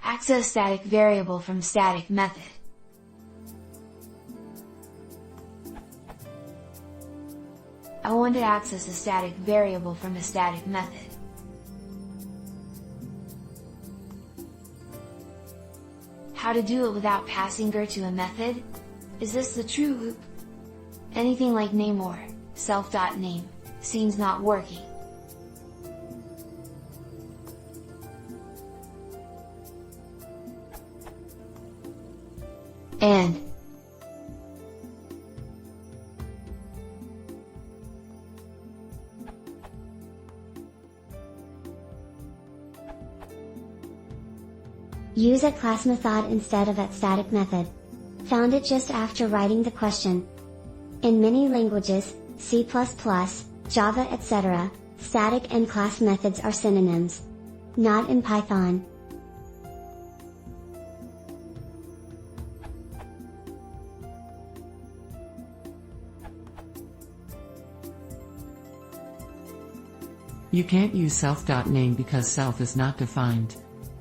Access static variable from static method. I want to access a static variable from a static method. How to do it without passing GUR to a method? Is this the true loop? Anything like name or self.name seems not working. And use at class method instead of at static method. Found it just after writing the question. In many languages, C++, Java etc., static and class methods are synonyms. Not in Python. You can't use self.name because self is not defined.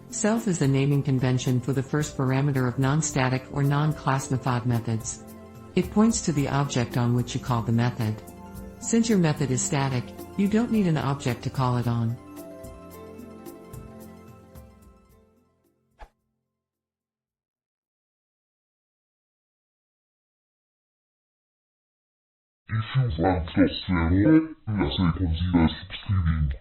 Self is the naming convention for the first parameter of non-static or non-class method methods. It points to the object on which you call the method. Since your method is static, you don't need an object to call it on. If you want to share, let's consider subscribing.